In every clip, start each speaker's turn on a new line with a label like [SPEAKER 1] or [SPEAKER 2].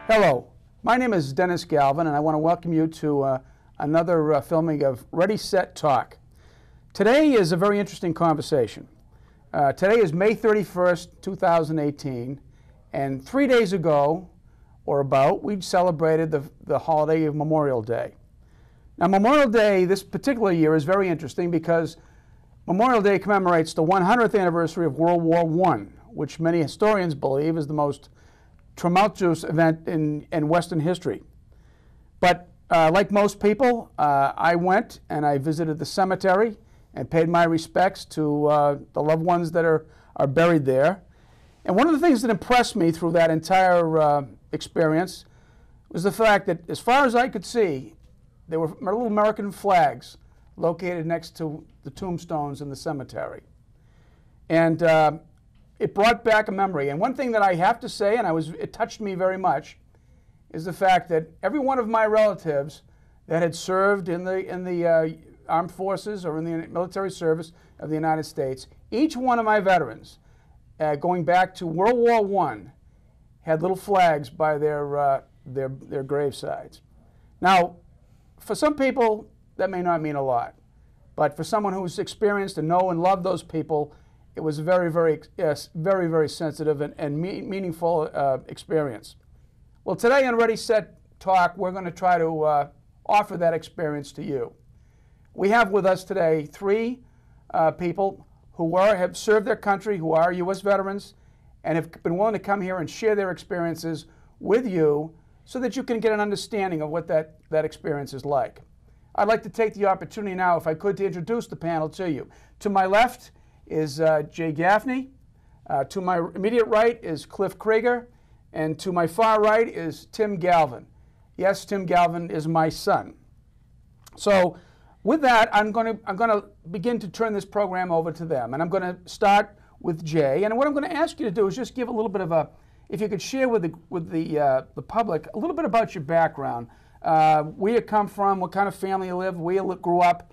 [SPEAKER 1] Hello, my name is Dennis Galvin, and I want to welcome you to another filming of Ready, Set, Talk. Today is a very interesting conversation. Today is May 31st, 2018, and 3 days ago, or about, we celebrated the holiday of Memorial Day. Now, Memorial Day this particular year is very interesting because Memorial Day commemorates the 100th anniversary of World War I, which many historians believe is the most tumultuous event in Western history. But like most people, I went and I visited the cemetery and paid my respects to the loved ones that are buried there. And one of the things that impressed me through that entire experience was the fact that, as far as I could see, there were little American flags located next to the tombstones in the cemetery. And it brought back a memory. And one thing that I have to say, and it touched me very much, is the fact that every one of my relatives that had served in the armed forces or in the military service of the United States, each one of my veterans, going back to World War I, had little flags by their gravesides. Now, for some people, that may not mean a lot, but for someone who's experienced and know and love those people, it was a very, very sensitive and meaningful experience. Well, today on Ready, Set, Talk, we're going to try to offer that experience to you. We have with us today three people who have served their country, who are U.S. veterans, and have been willing to come here and share their experiences with you so that you can get an understanding of what that experience is like. I'd like to take the opportunity now, if I could, to introduce the panel to you. To my left is Jay Gaffney. To my immediate right is Cliff Krieger. And to my far right is Tim Galvin. Yes, Tim Galvin is my son. So with that, I'm going to begin to turn this program over to them. And I'm going to start with Jay. And what I'm going to ask you to do is just give a little bit of if you could share with the public a little bit about your background, where you come from, what kind of family you live, where you grew up,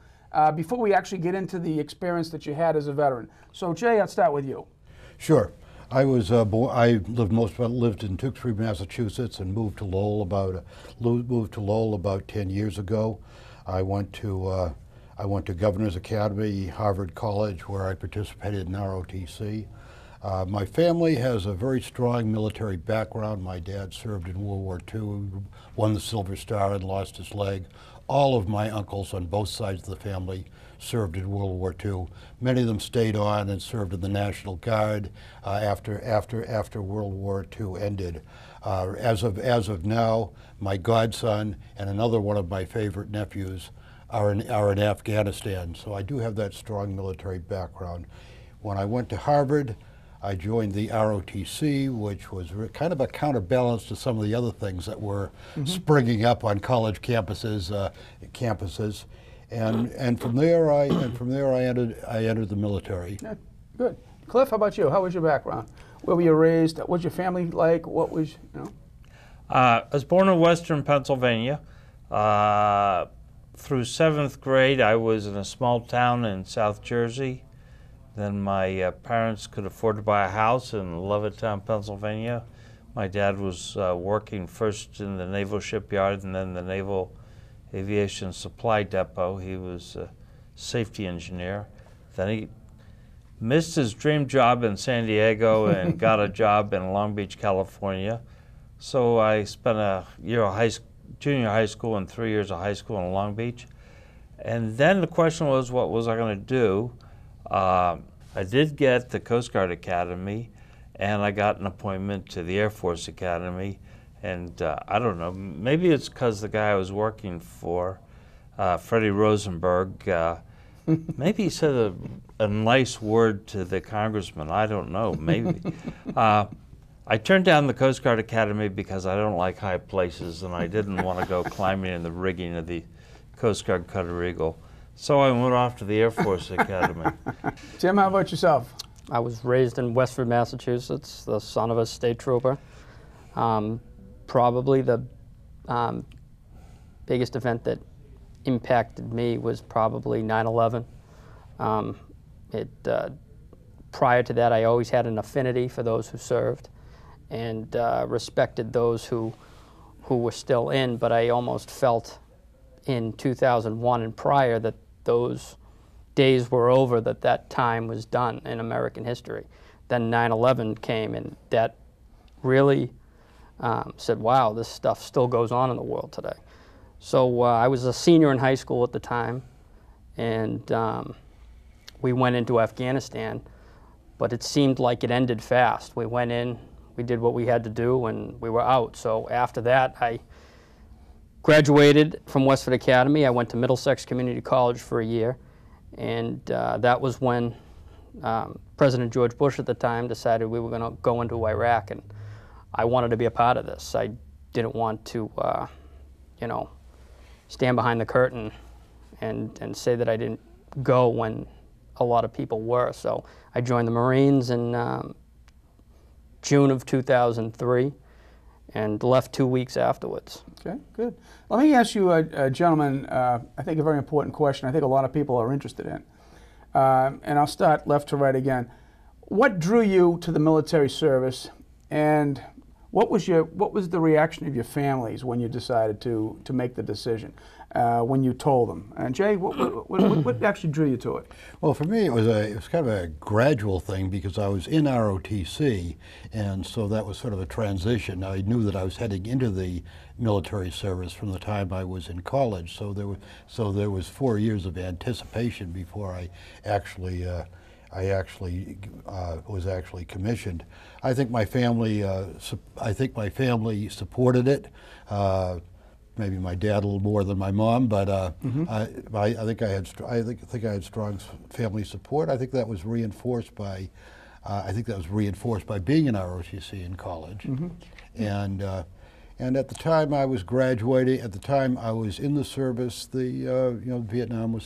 [SPEAKER 1] before we actually get into the experience that you had as a veteran. So Jay, I'll start with you.
[SPEAKER 2] Sure. I was I lived in Tewksbury, Massachusetts, and moved to Lowell about 10 years ago. I went to Governor's Academy, Harvard College, where I participated in ROTC. My family has a very strong military background. My dad served in World War II, won the Silver Star and lost his leg. All of my uncles on both sides of the family served in World War II. Many of them stayed on and served in the National Guard after World War II ended. As of now, my godson and another one of my favorite nephews are in Afghanistan. So I do have that strong military background. When I went to Harvard, I joined the ROTC, which was kind of a counterbalance to some of the other things that were springing up on college campuses. And from there I entered the military. Yeah,
[SPEAKER 1] good. Cliff, how about you? How was your background? Where were you raised? What was your family like? What was,
[SPEAKER 3] I was born in Western Pennsylvania. Through 7th grade, I was in a small town in South Jersey. Then my parents could afford to buy a house in Levittown, Pennsylvania. My dad was working first in the Naval Shipyard and then the Naval Aviation Supply Depot. He was a safety engineer. Then he missed his dream job in San Diego and got a job in Long Beach, California. So I spent a year of junior high school and 3 years of high school in Long Beach. And then the question was, what was I going to do? I did get the Coast Guard Academy, and I got an appointment to the Air Force Academy. And I don't know, maybe it's because the guy I was working for, Freddie Rosenberg, maybe he said a nice word to the congressman. I don't know, maybe. I turned down the Coast Guard Academy because I don't like high places, and I didn't want to go climbing in the rigging of the Coast Guard Cutter Eagle. So I went off to the Air Force Academy.
[SPEAKER 1] Tim, how about yourself?
[SPEAKER 4] I was raised in Westford, Massachusetts, the son of a state trooper. Probably the biggest event that impacted me was probably 9/11. Prior to that, I always had an affinity for those who served and respected those who who were still in, but I almost felt in 2001 and prior that those days were over, that time was done in American history. Then 9/11 came, and that really said, wow, this stuff still goes on in the world today. So I was a senior in high school at the time, and we went into Afghanistan, but it seemed like it ended fast. We went in, we did what we had to do, and we were out. So after that, I graduated from Westford Academy. I went to Middlesex Community College for a year, and that was when President George Bush at the time decided we were going to go into Iraq, and I wanted to be a part of this. I didn't want to, you know, stand behind the curtain and say that I didn't go when a lot of people were. So I joined the Marines in June of 2003 and left 2 weeks afterwards.
[SPEAKER 1] Okay, good. Let me ask you, gentlemen, I think a very important question I think a lot of people are interested in. And I'll start left to right again. What drew you to the military service, and what was the reaction of your families when you decided to make the decision, when you told them? And Jay, what actually drew you to it?
[SPEAKER 2] Well, for me, it was kind of a gradual thing, because I was in ROTC, and so that was sort of a transition. I knew that I was heading into the military service from the time I was in college, so there was 4 years of anticipation before I actually was actually commissioned. I think my family supported it. Maybe my dad a little more than my mom, but I think I had strong family support. I think that was reinforced by being in ROTC in college, and at the time I was graduating, at the time I was in the service, Vietnam was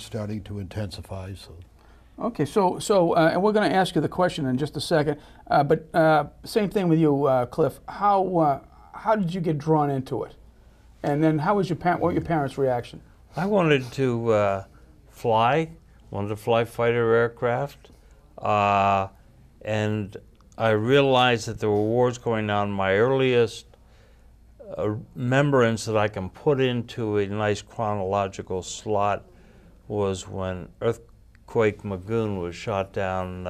[SPEAKER 2] starting to intensify. So.
[SPEAKER 1] Okay, so and we're going to ask you the question in just a second, but same thing with you, Cliff. How did you get drawn into it, and then what was your parents' reaction?
[SPEAKER 3] I wanted to fly fighter aircraft, and I realized that there were wars going on. My earliest remembrance that I can put into a nice chronological slot was when Earthquake Magoon was shot down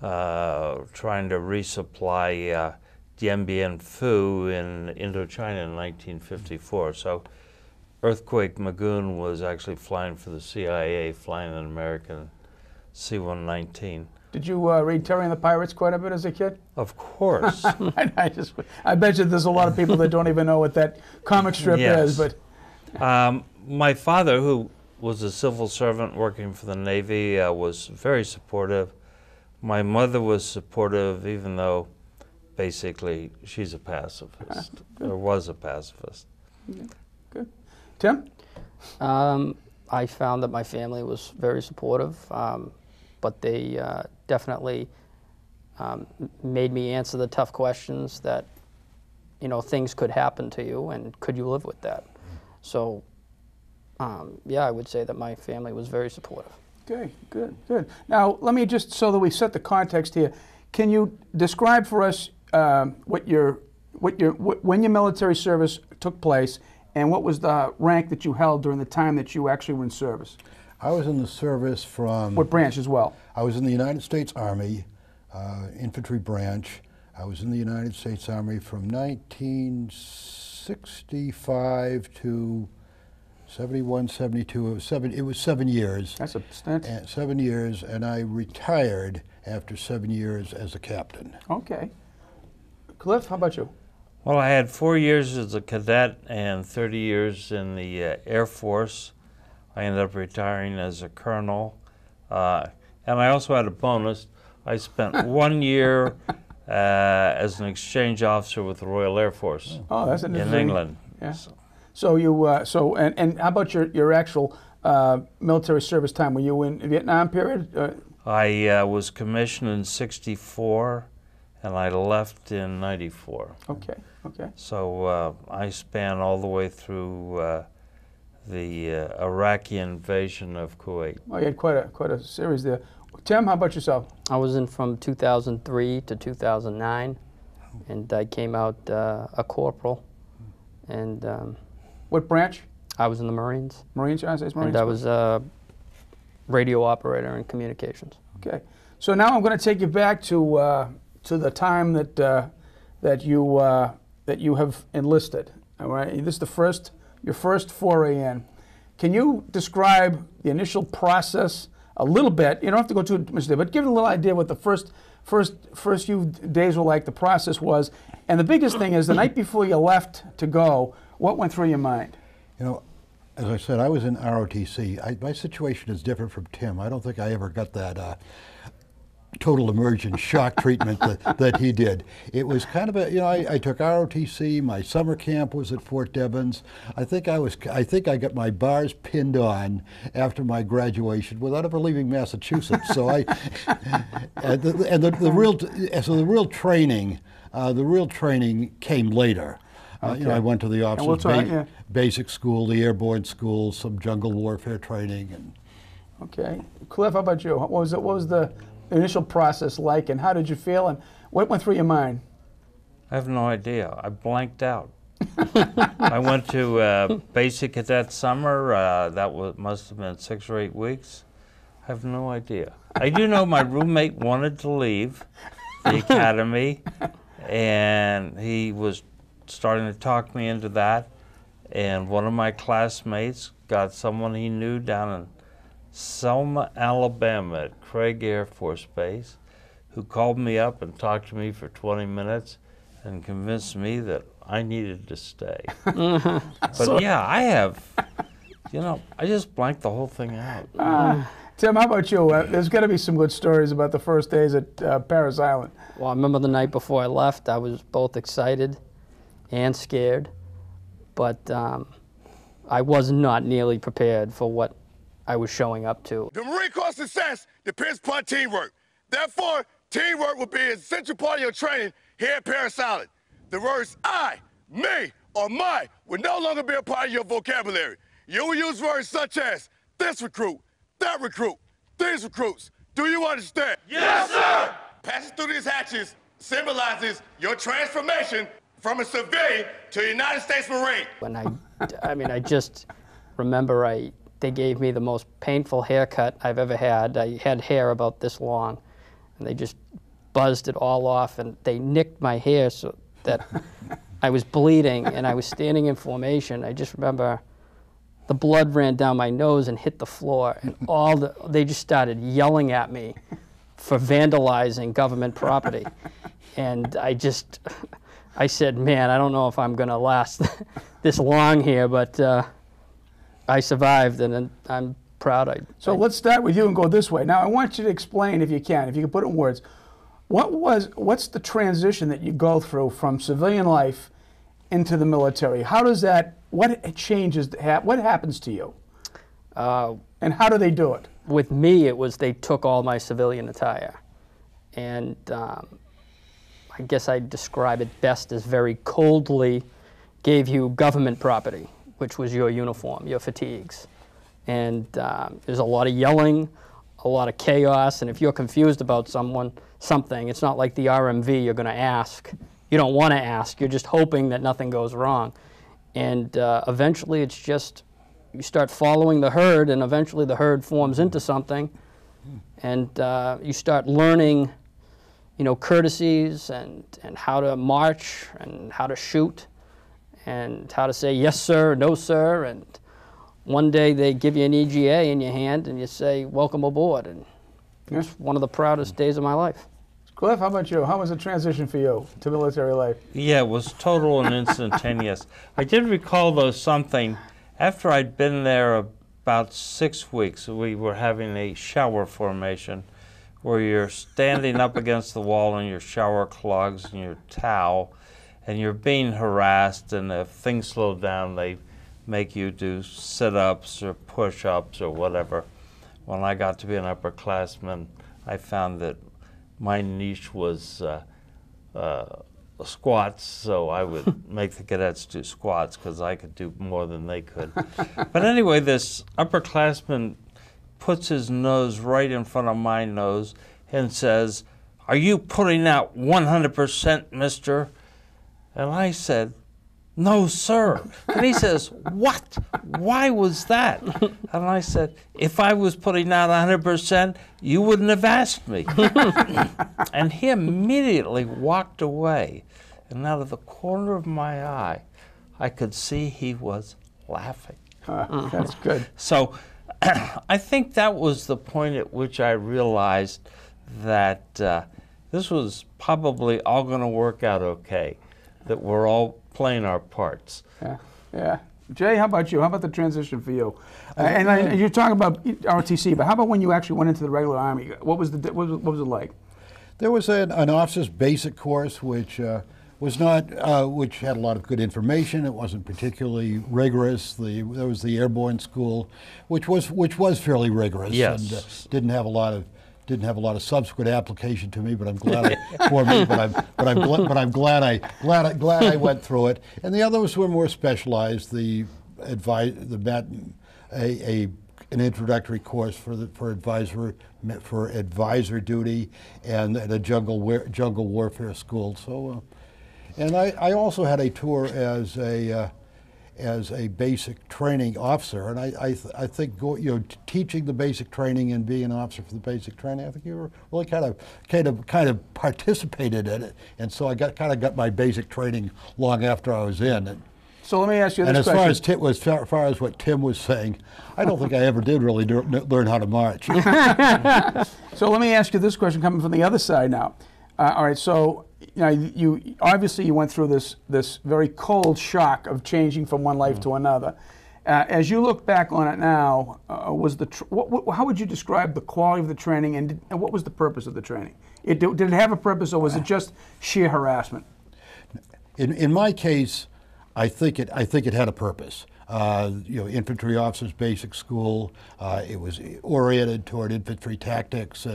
[SPEAKER 3] trying to resupply Dien Bien Phu in Indochina in 1954. So Earthquake Magoon was actually flying for the CIA, flying an American C-119.
[SPEAKER 1] Did you read Terry and the Pirates quite a bit as a kid?
[SPEAKER 3] Of course.
[SPEAKER 1] I bet you there's a lot of people that don't even know what that comic strip is. But
[SPEAKER 3] my father, who was a civil servant working for the Navy, was very supportive. My mother was supportive, even though basically she's a pacifist, or was a pacifist.
[SPEAKER 1] Yeah. Good. Tim?
[SPEAKER 4] I found that my family was very supportive, but they definitely made me answer the tough questions that, you know, things could happen to you, and could you live with that? So, yeah, I would say that my family was very supportive.
[SPEAKER 1] Okay, good, good. Now, let me just, so that we set the context here, can you describe for us when your military service took place, and what was the rank that you held during the time that you actually were in service?
[SPEAKER 2] I was in the service from...
[SPEAKER 1] What branch as well?
[SPEAKER 2] I was in the United States Army, infantry branch. I was in the United States Army from 1965 to 71, 72. It was 7 years.
[SPEAKER 1] That's a stint.
[SPEAKER 2] 7 years, and I retired after 7 years as a captain.
[SPEAKER 1] Okay. Cliff, how about you?
[SPEAKER 3] Well, I had 4 years as a cadet and 30 years in the Air Force. I ended up retiring as a colonel. And I also had a bonus. I spent 1 year as an exchange officer with the Royal Air Force.
[SPEAKER 1] Oh, that's interesting.
[SPEAKER 3] In England.
[SPEAKER 1] Yeah. So you and how about your actual military service time? Were you in Vietnam period?
[SPEAKER 3] I was commissioned in '64, and I left in '94.
[SPEAKER 1] Okay. Okay.
[SPEAKER 3] So I span all the way through the Iraqi invasion of Kuwait.
[SPEAKER 1] Oh, you had quite a series there. Tim, how about yourself?
[SPEAKER 4] I was in from 2003 to 2009. and I came out a corporal, and
[SPEAKER 1] What branch?
[SPEAKER 4] I was in the Marines.
[SPEAKER 1] Marines, United States Marines?
[SPEAKER 4] And I was a radio operator in communications.
[SPEAKER 1] Okay. So now I'm going to take you back to the time that you have enlisted. All right. This is your first foray in. Can you describe the initial process a little bit? You don't have to go too much there, but give it a little idea what the first few days were like, the process was, and the biggest thing is the night before you left to go, what went through your mind?
[SPEAKER 2] You know, as I said, I was in ROTC. My situation is different from Tim. I don't think I ever got that total immersion shock treatment that he did. It was kind of a, you know, I took ROTC. My summer camp was at Fort Devens. I think I got my bars pinned on after my graduation without ever leaving Massachusetts. So the real training came later.
[SPEAKER 1] Okay.
[SPEAKER 2] You know, I went to the officers'
[SPEAKER 1] basic
[SPEAKER 2] school, the airborne school, some jungle warfare training, and.
[SPEAKER 1] Okay, Cliff, how about you? What was the initial process like, and how did you feel, and what went through your mind?
[SPEAKER 3] I have no idea. I blanked out. I went to basic cadet summer. Must have been 6 or 8 weeks. I have no idea. I do know my roommate wanted to leave the academy, and he was starting to talk me into that. And one of my classmates got someone he knew down in Selma, Alabama at Craig Air Force Base, who called me up and talked to me for 20 minutes and convinced me that I needed to stay. But yeah, I just blanked the whole thing out.
[SPEAKER 1] Tim, how about you? There's got to be some good stories about the first days at Parris Island.
[SPEAKER 4] Well, I remember the night before I left, I was both excited and scared, but I was not nearly prepared for what I was showing up to.
[SPEAKER 5] The Marine Corps success depends upon teamwork. Therefore, teamwork will be an essential part of your training here at Parris Island. The words I, me, or my will no longer be a part of your vocabulary. You will use words such as this recruit, that recruit, these recruits. Do you understand? Yes, sir! Passing through these hatches symbolizes your transformation from a civilian to a United States Marine.
[SPEAKER 4] When I just remember they gave me the most painful haircut I've ever had. I had hair about this long, and they just buzzed it all off, and they nicked my hair so that I was bleeding, and I was standing in formation. I just remember the blood ran down my nose and hit the floor, and they just started yelling at me for vandalizing government property. And I said, man, I don't know if I'm gonna last this long here, but I survived, and I'm proud.
[SPEAKER 1] So let's start with you and go this way. Now, I want you to explain, if you can put it in words, what's the transition that you go through from civilian life into the military? How does that, what changes, what happens to you? And how do they do it?
[SPEAKER 4] With me, it was they took all my civilian attire. And I guess I'd describe it best as very coldly gave you government property, which was your uniform, your fatigues. And there's a lot of yelling, a lot of chaos, and if you're confused about something, it's not like the RMV you're going to ask. You don't want to ask, you're just hoping that nothing goes wrong. And eventually it's just, you start following the herd, and eventually the herd forms into something, and you start learning, courtesies and how to march and how to shoot and how to say yes sir, no sir, and one day they give you an EGA in your hand and you say welcome aboard, and it's one of the proudest days of my life.
[SPEAKER 1] Cliff, how about you? How was the transition for you to military life?
[SPEAKER 3] Yeah, it was total and instantaneous. I did recall, though, something. After I'd been there about 6 weeks, we were having a shower formation where you're standing up against the wall in your shower clogs and your towel, and you're being harassed, and if things slow down, they make you do sit-ups or push-ups or whatever. When I got to be an upperclassman, I found that my niche was squats, so I would make the cadets do squats because I could do more than they could. But anyway, this upperclassman puts his nose right in front of my nose and says, "Are you putting out 100%, mister?" And I said, "No, sir." And he says, "What? Why was that?" And I said, "If I was putting out 100%, you wouldn't have asked me." And he immediately walked away. And out of the corner of my eye, I could see he was laughing.
[SPEAKER 1] That's good.
[SPEAKER 3] So I think that was the point at which I realized that this was probably all going to work out okay, that we're all playing our parts.
[SPEAKER 1] Yeah, yeah. Jay, how about you? How about the transition for you? And you're talking about ROTC, but how about when you actually went into the regular Army? What was it like?
[SPEAKER 2] There was an officer's basic course, which was not, which had a lot of good information. It wasn't particularly rigorous. There was the airborne school, which was fairly rigorous,
[SPEAKER 3] Yes.
[SPEAKER 2] and didn't have a lot of subsequent application to me. But I'm glad I'm glad I went through it. And the others were more specialized. An introductory course for advisor duty, and a jungle warfare school. So. And I also had a tour as a basic training officer, and I think teaching the basic training and being an officer for the basic training, I think you were really kind of participated in it, and so I got my basic training long after I was in.
[SPEAKER 1] So let me ask you this
[SPEAKER 2] question.
[SPEAKER 1] question.
[SPEAKER 2] And as far as what Tim was saying, I don't think I ever did really learn how to march.
[SPEAKER 1] So let me ask you this question, coming from the other side now. All right, so you obviously you went through this very cold shock of changing from one life to another. As you look back on it now, how would you describe the quality of the training, and what was the purpose of the training? Did it have a purpose, or was it just sheer harassment?
[SPEAKER 2] In my case, I think it had a purpose. Infantry officers basic school. It was oriented toward infantry tactics,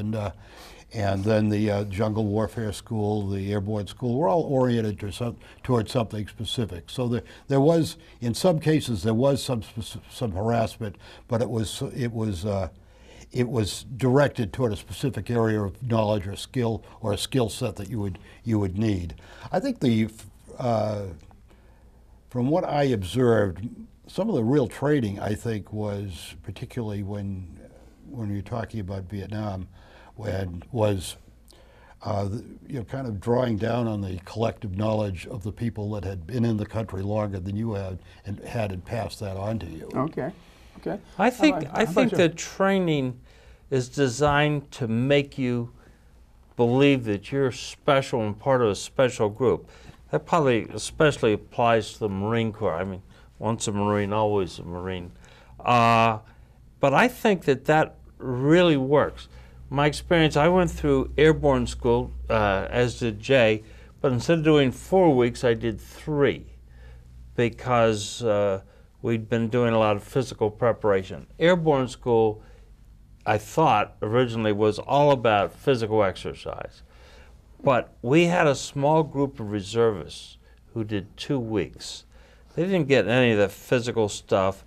[SPEAKER 2] and then the jungle warfare school, the airborne school, were all oriented toward something specific. So there was, in some cases, there was some harassment, but it was directed toward a specific area of knowledge or skill, or a skill set that you would need. I think from what I observed, some of the real training, I think, was particularly when you're talking about Vietnam, was kind of drawing down on the collective knowledge of the people that had been in the country longer than you had and passed that on to you.
[SPEAKER 1] Okay. Okay.
[SPEAKER 3] I think the training is designed to make you believe that you're special and part of a special group. That probably especially applies to the Marine Corps. I mean, once a Marine, always a Marine. But I think that really works. My experience, I went through airborne school, as did Jay, but instead of doing 4 weeks, I did 3, because we'd been doing a lot of physical preparation. Airborne school, I thought originally, was all about physical exercise. But we had a small group of reservists who did 2 weeks. They didn't get any of the physical stuff.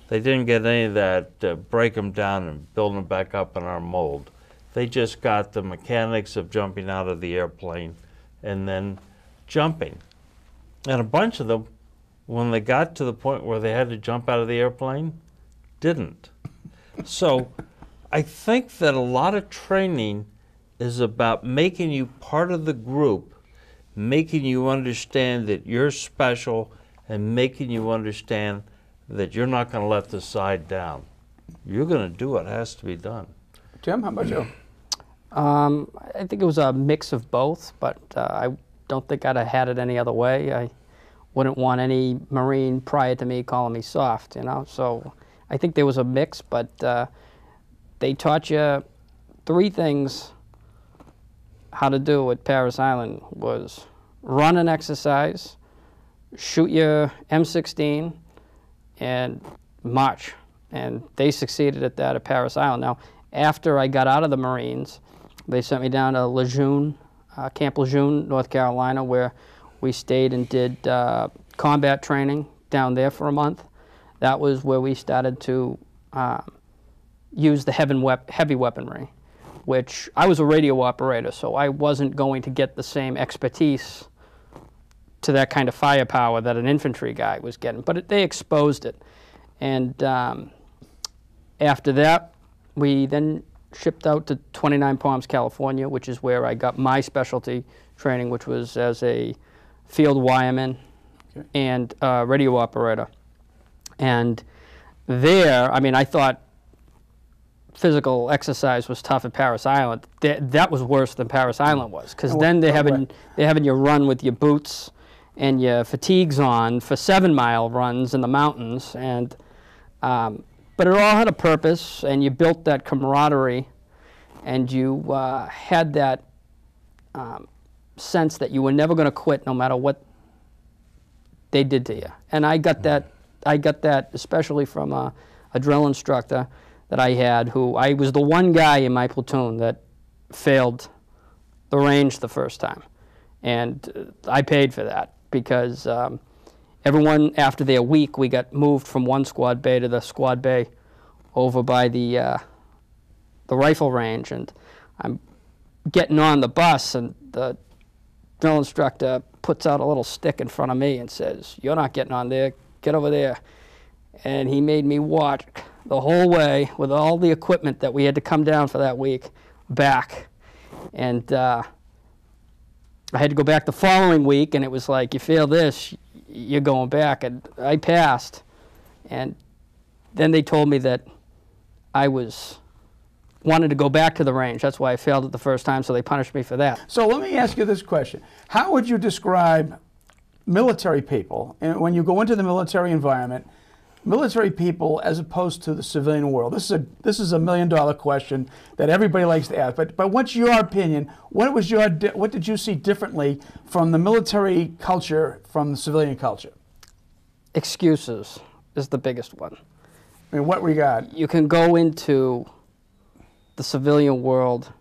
[SPEAKER 3] They didn't get any of that break them down and build them back up in our mold. They just got the mechanics of jumping out of the airplane and then jumping. And a bunch of them, when they got to the point where they had to jump out of the airplane, didn't. So I think that a lot of training is about making you part of the group, making you understand that you're special, and making you understand that you're not going to let the side down. You're going to do what has to be done.
[SPEAKER 1] Tim, how about you?
[SPEAKER 4] I think it was a mix of both, but I don't think I'd have had it any other way. I wouldn't want any Marine prior to me calling me soft, So I think there was a mix, but they taught you 3 things how to do at Parris Island: was run and exercise, shoot your M16, and march. And they succeeded at that at Parris Island. Now, after I got out of the Marines, they sent me down to Lejeune, Camp Lejeune, North Carolina, where we stayed and did combat training down there for a month. That was where we started to use the heavy weaponry. which I was a radio operator, so I wasn't going to get the same expertise to that kind of firepower that an infantry guy was getting. But they exposed it. And after that, we then shipped out to 29 Palms, California, which is where I got my specialty training, which was as a field wireman and radio operator. And there, I mean, I thought physical exercise was tough at Parris Island. That was worse than Parris Island was, because then they're having you run with your boots and your fatigues on for 7-mile runs in the mountains. And but it all had a purpose, and you built that camaraderie, and you had that sense that you were never going to quit no matter what they did to you. And I got that especially from a drill instructor that I had, who I was the one guy in my platoon that failed the range the first time. And I paid for that, because everyone, after their week, we got moved from one squad bay to the squad bay over by the rifle range. And I'm getting on the bus, and the drill instructor puts out a little stick in front of me and says, "You're not getting on there, get over there." And he made me watch the whole way with all the equipment that we had to come down for that week back. And I had to go back the following week, and it was like, you fail this, you're going back. And I passed. And then they told me that I wanted to go back to the range. That's why I failed it the first time, so they punished me for that.
[SPEAKER 1] So let me ask you this question. How would you describe military people, and when you go into the military environment, military people as opposed to the civilian world? This is a $1 million question that everybody likes to ask. But what's your opinion? What did you see differently from the military culture from the civilian culture?
[SPEAKER 4] Excuses is the biggest one.
[SPEAKER 1] I mean, what regard?
[SPEAKER 4] You can go into the civilian world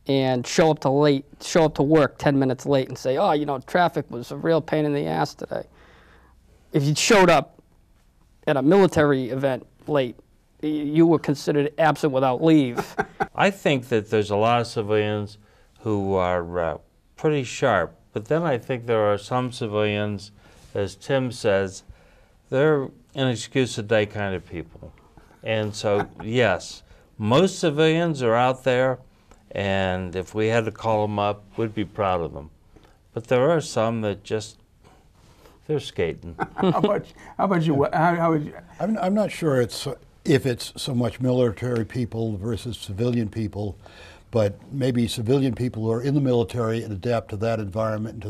[SPEAKER 4] and show up to work 10 minutes late and say, "Oh, you know, traffic was a real pain in the ass today." If you showed up at a military event late, you were considered absent without leave.
[SPEAKER 3] I think that there's a lot of civilians who are pretty sharp, but then I think there are some civilians, as Tim says, they're an excuse-a-day kind of people. And so, yes, most civilians are out there, and if we had to call them up, we'd be proud of them. But there are some that just, they're skating.
[SPEAKER 1] How about you? How would you?
[SPEAKER 2] I'm not sure if it's so much military people versus civilian people, but maybe civilian people who are in the military and adapt to that environment and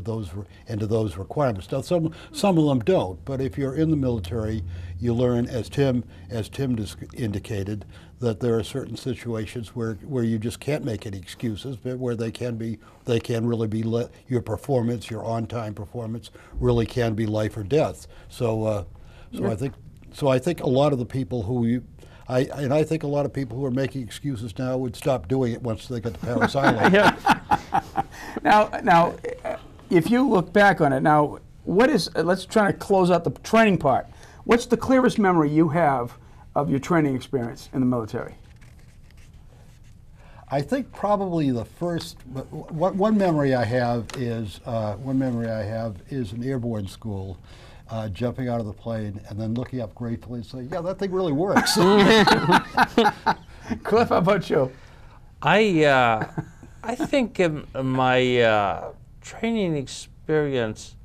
[SPEAKER 2] to those requirements. Now, some of them don't, but if you're in the military, you learn, as Tim indicated, that there are certain situations where you just can't make any excuses, but where they can really be your performance, your on-time performance, really can be life or death. So I think a lot of the people who I think a lot of people who are making excuses now would stop doing it once they get to Parris Island.
[SPEAKER 1] Now, if you look back on it, now, let's try to close out the training part. What's the clearest memory you have of your training experience in the military?
[SPEAKER 2] I think probably the first, one memory I have is in airborne school. Jumping out of the plane and then looking up gratefully and saying, "Yeah, that thing really works."
[SPEAKER 1] Cliff, how about you?
[SPEAKER 3] I think in my training experience,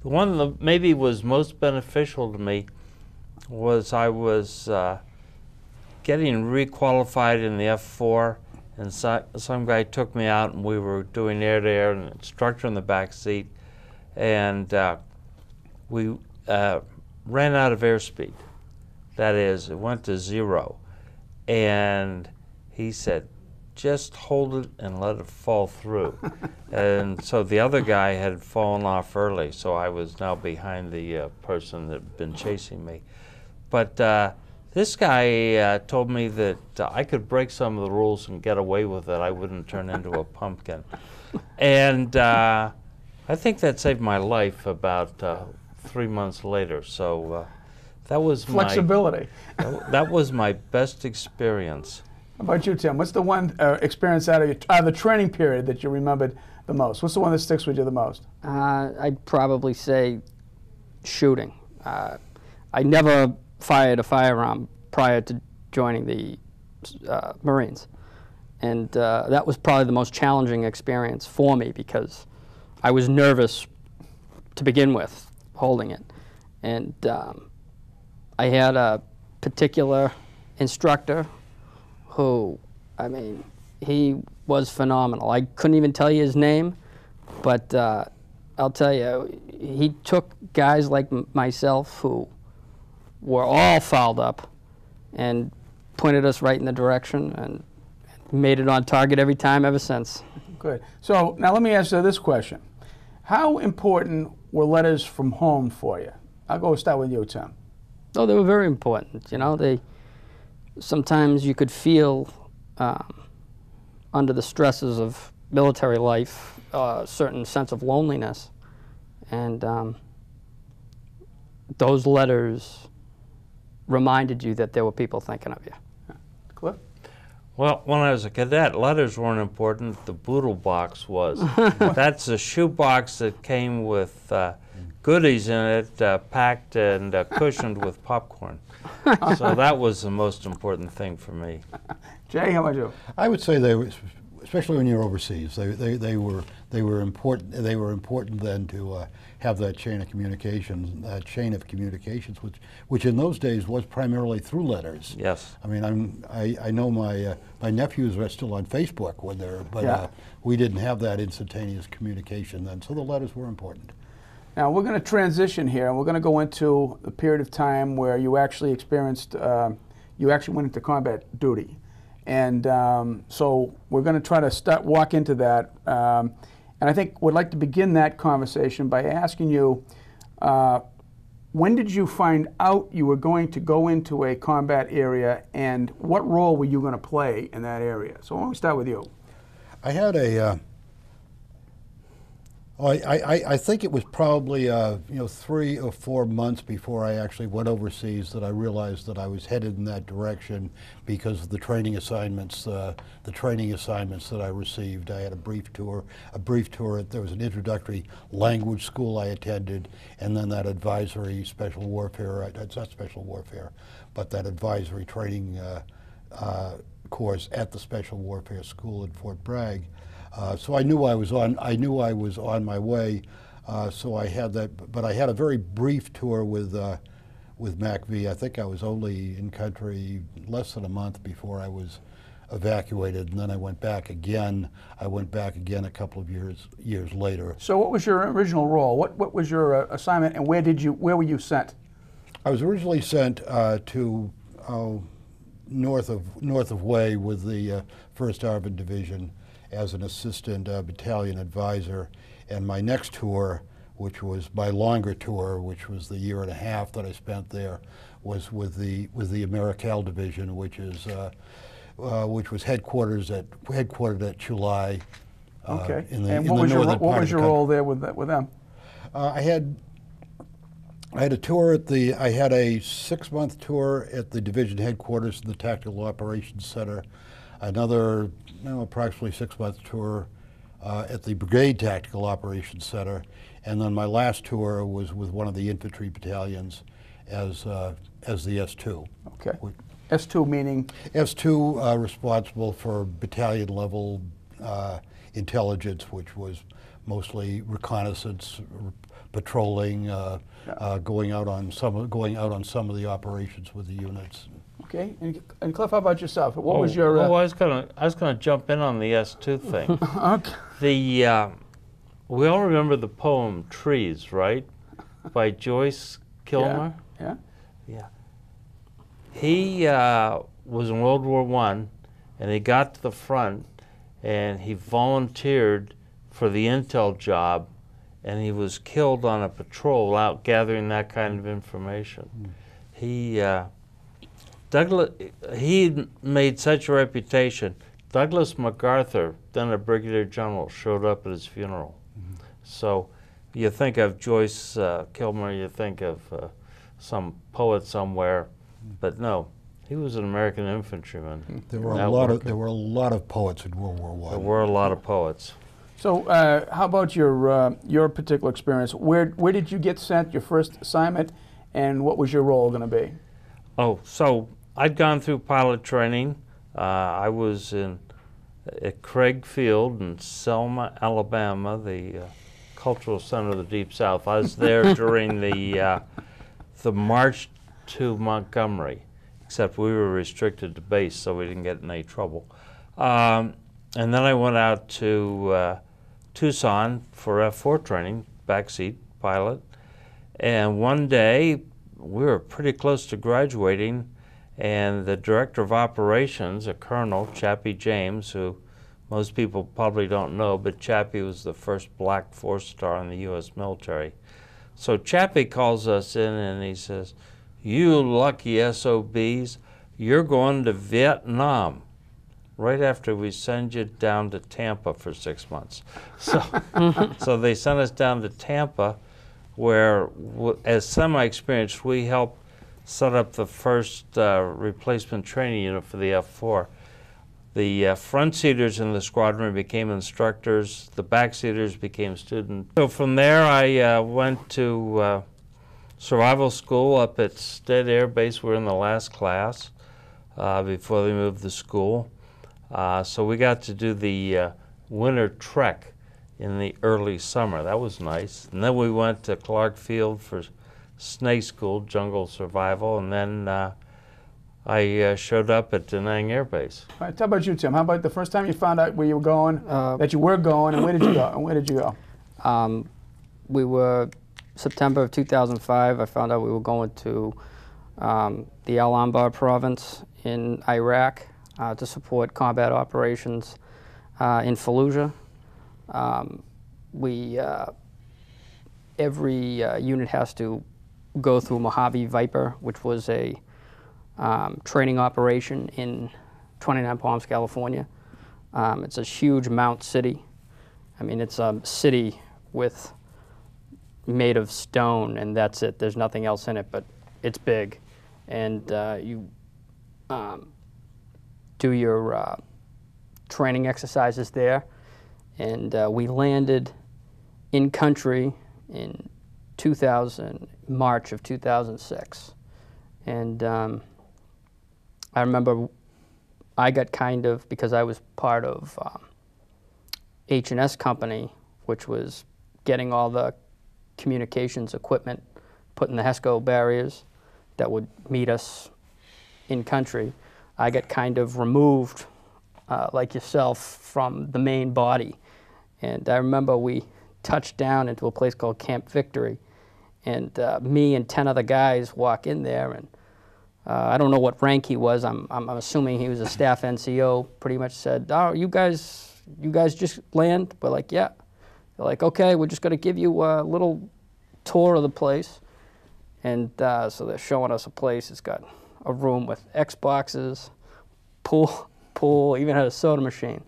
[SPEAKER 3] the one that maybe was most beneficial to me was I was getting requalified in the F4, and some guy took me out, and we were doing air-to-air and instructor in the back seat, and we ran out of airspeed. That is, it went to 0. And he said, "Just hold it and let it fall through." And so the other guy had fallen off early, so I was now behind the person that had been chasing me. But this guy told me that I could break some of the rules and get away with it. I wouldn't turn into a pumpkin. And I think that saved my life about 3 months later. So that was
[SPEAKER 1] flexibility.
[SPEAKER 3] that was my best experience.
[SPEAKER 1] How about you, Tim? What's the one experience out of the training period that you remembered the most? What's the one that sticks with you the most?
[SPEAKER 4] I'd probably say shooting. I never fired a firearm prior to joining the Marines. And that was probably the most challenging experience for me because I was nervous to begin with, holding it. And I had a particular instructor who, I mean, he was phenomenal. I couldn't even tell you his name, but I'll tell you, he took guys like myself who were all fouled up and pointed us right in the direction and made it on target every time ever since.
[SPEAKER 1] Good. So now let me ask you this question. How important were letters from home for you? I'll start with you, Tim.
[SPEAKER 4] Oh, they were very important. You know, sometimes you could feel under the stresses of military life a certain sense of loneliness, and those letters reminded you that there were people thinking of you.
[SPEAKER 1] Cliff?
[SPEAKER 3] Well, when I was a cadet, letters weren't important. The boodle box was. That's a shoe box that came with goodies in it, packed and cushioned with popcorn. So that was the most important thing for me.
[SPEAKER 1] Jay, how about you?
[SPEAKER 2] I would say they were, especially when you're overseas, they were important. They were important then to have that chain of communications, which in those days was primarily through letters.
[SPEAKER 3] Yes.
[SPEAKER 2] I mean, I know my nephews are still on Facebook when they're, but
[SPEAKER 1] Yeah.
[SPEAKER 2] We didn't have that instantaneous communication then, so the letters were important.
[SPEAKER 1] Now we're going to transition here, and we're going to go into a period of time where you actually experienced, you actually went into combat duty. And so we're going to try to walk into that. And I think we'd like to begin that conversation by asking you, when did you find out you were going to go into a combat area, and what role were you going to play in that area? So why don't we start with you?
[SPEAKER 2] I had a, I think it was probably 3 or 4 months before I actually went overseas that I realized that I was headed in that direction because of the training assignments. The training assignments that I received. I had a brief tour. There was an introductory language school I attended, and then that advisory special warfare. It's not special warfare, but that advisory training course at the Special Warfare School in Fort Bragg. So I knew I was on my way. So I had that, but I had a very brief tour with MACV. I think I was only in country less than a month before I was evacuated, and then I went back again. A couple of years later.
[SPEAKER 1] So what was your original role? What was your assignment, and where were you sent?
[SPEAKER 2] I was originally sent to north of Way with the 1st Armored Division as an assistant battalion advisor, and my next tour, which was my longer tour, which was the 1.5 years that I spent there, was with the Americal Division, which was headquartered at Chulai.
[SPEAKER 1] Okay.
[SPEAKER 2] In the
[SPEAKER 1] What was your role there with them?
[SPEAKER 2] I had a tour I had a 6-month tour at the division headquarters in the Tactical Operations Center, another approximately 6-month tour at the Brigade Tactical Operations Center, and then my last tour was with one of the infantry battalions as the S2.
[SPEAKER 1] Okay. S2 meaning?
[SPEAKER 2] S2 responsible for battalion level intelligence, which was mostly reconnaissance, patrolling, going out on some of the operations with the units.
[SPEAKER 1] Okay, and Cliff, how about yourself? What was your?
[SPEAKER 3] I was gonna jump in on the S2 thing.
[SPEAKER 1] Okay.
[SPEAKER 3] We all remember the poem "Trees," right, by Joyce Kilmer.
[SPEAKER 1] Yeah.
[SPEAKER 3] Yeah. He was in World War I, and he got to the front, and he volunteered for the intel job, and he was killed on a patrol out gathering that kind of information. He made such a reputation. Douglas MacArthur, then a brigadier general, showed up at his funeral. So you think of Joyce Kilmer, you think of some poet somewhere, but no, He was an American infantryman.
[SPEAKER 2] There were a lot of poets in World War I.
[SPEAKER 3] There were a lot of poets.
[SPEAKER 1] So how about your particular experience? Where did you get sent, your first assignment, and what was your role going to be?
[SPEAKER 3] Oh, so I'd gone through pilot training. I was at Craig Field in Selma, Alabama, the cultural center of the Deep South. I was there during the march to Montgomery, except we were restricted to base, so we didn't get in any trouble. And then I went out to Tucson for F4 training, backseat pilot. And one day, we were pretty close to graduating, and the director of operations, a colonel, Chappie James, who most people probably don't know, but Chappie was the first black four-star in the U.S. military. So Chappie calls us in and he says, "You lucky SOBs, you're going to Vietnam right after we send you down to Tampa for 6 months." So they sent us down to Tampa, where, as semi-experienced, we helped set up the first replacement training unit for the F4. The front seaters in the squadron became instructors. The back seaters became students. So from there, I went to survival school up at Stead Air Base. We were in the last class before they moved the school. So we got to do the winter trek in the early summer. That was nice. And then we went to Clark Field for snake school, jungle survival, and then I showed up at Da Nang Air Base.
[SPEAKER 1] All right, how about you, Tim? How about the first time you found out where you were going, that you were going, and where did you go? And where did you go?
[SPEAKER 4] We were, September of 2005, I found out we were going to the Al Anbar province in Iraq to support combat operations in Fallujah. Every unit has to go through Mojave Viper, which was a training operation in 29 Palms, California. It's a huge mount city. I mean, it's a city made of stone, and that's it. There's nothing else in it, but it's big. And you do your training exercises there. And we landed in country in March of 2006. And I remember I got kind of, because I was part of H&S Company, which was getting all the communications equipment put in the HESCO barriers that would meet us in country. I got kind of removed, like yourself, from the main body. And I remember we touched down into a place called Camp Victory. And me and 10 other guys walk in there, and I don't know what rank he was. I'm assuming he was a staff NCO. Pretty much said, "Oh, you guys just land?" We're like, "Yeah." They're like, "Okay, we're just going to give you a little tour of the place." And so they're showing us a place. It's got a room with Xboxes, pool, even had a soda machine.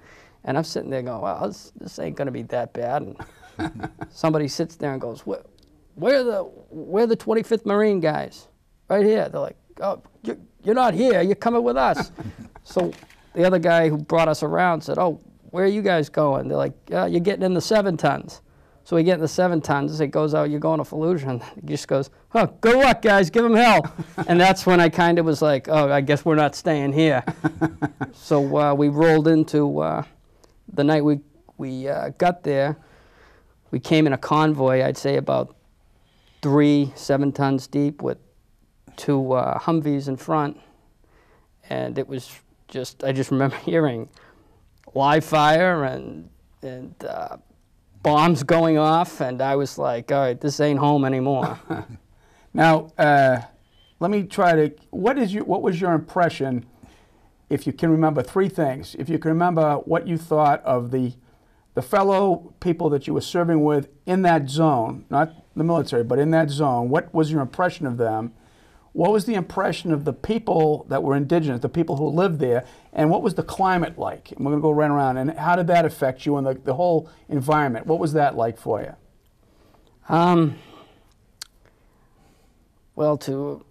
[SPEAKER 4] And I'm sitting there going, "Well, this ain't going to be that bad." And somebody sits there and goes, We're the 25th Marine guys, right here." They're like, "Oh, you're not here. You're coming with us." So the other guy who brought us around said, "Oh, where are you guys going?" They're like, "You're getting in the 7 tons." So we get in the 7 tons. It goes out, "You're going to Fallujah." And he just goes, "Oh, good luck, guys. Give them hell." And that's when I kind of was like, "Oh, I guess we're not staying here." So we rolled into the night we got there. We came in a convoy, I'd say about 3 7 tons deep with 2 Humvees in front. And it was just, I just remember hearing live fire and bombs going off, and I was like, all right, this ain't home anymore.
[SPEAKER 1] Now, let me try to, what was your impression, if you can remember 3 things, if you can remember what you thought of the fellow people that you were serving with in that zone, not the military, but in that zone. What was your impression of them? What was the impression of the people that were indigenous, the people who lived there, and what was the climate like? And we're going to go right around. And how did that affect you and the whole environment? What was that like for you?
[SPEAKER 4] Well,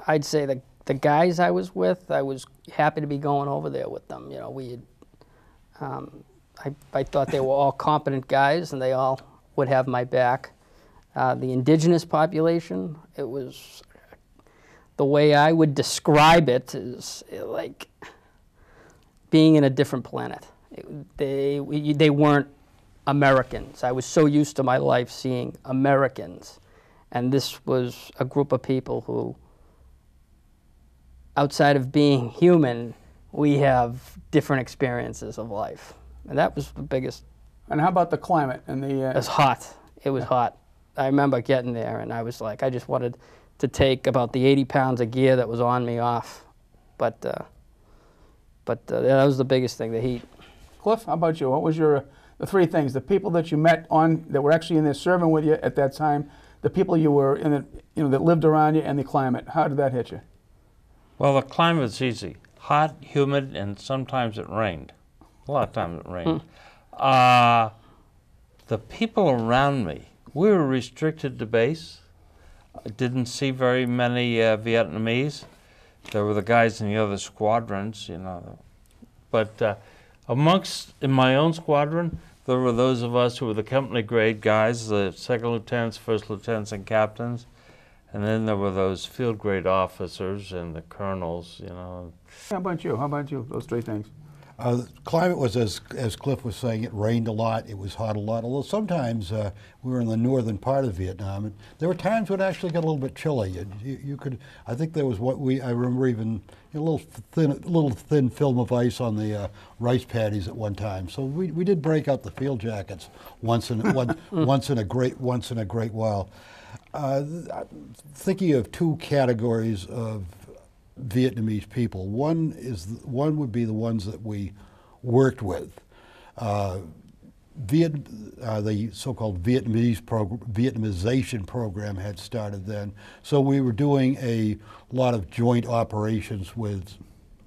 [SPEAKER 4] I'd say the guys I was with, I was happy to be going over there with them. You know, we had, I thought they were all competent guys, and they all would have my back. The indigenous population, it was, the way I would describe it is like being in a different planet. They weren't Americans. I was so used to my life seeing Americans, and this was a group of people who, outside of being human, we have different experiences of life, and that was the biggest.
[SPEAKER 1] And how about the climate and the?
[SPEAKER 4] It was hot. It was hot. I remember getting there, and I was like, I just wanted to take about the 80 pounds of gear that was on me off, but that was the biggest thing, the heat.
[SPEAKER 1] Cliff, how about you? What was the three things? The people that you met that were actually in there serving with you at that time, the people you were in that lived around you, and the climate. How did that hit you?
[SPEAKER 3] Well, the climate's easy. Hot, humid, and sometimes it rained. A lot of times it rained. The people around me, we were restricted to base. I didn't see very many Vietnamese. There were the guys in the other squadrons, you know. But in my own squadron, there were those of us who were the company grade guys, the second lieutenants, first lieutenants, and captains. And then there were those field grade officers and the colonels, you know.
[SPEAKER 1] How about you? How about you? Those three things.
[SPEAKER 2] The climate was, as Cliff was saying, it rained a lot, it was hot a lot, although sometimes we were in the northern part of Vietnam, and there were times when it actually got a little bit chilly. You could, I think there was I remember even a little thin film of ice on the rice paddies at one time. So we did break out the field jackets once in a great while. Thinking of two categories of Vietnamese people. One would be the ones that we worked with. The so-called Vietnamization program had started then, so we were doing a lot of joint operations with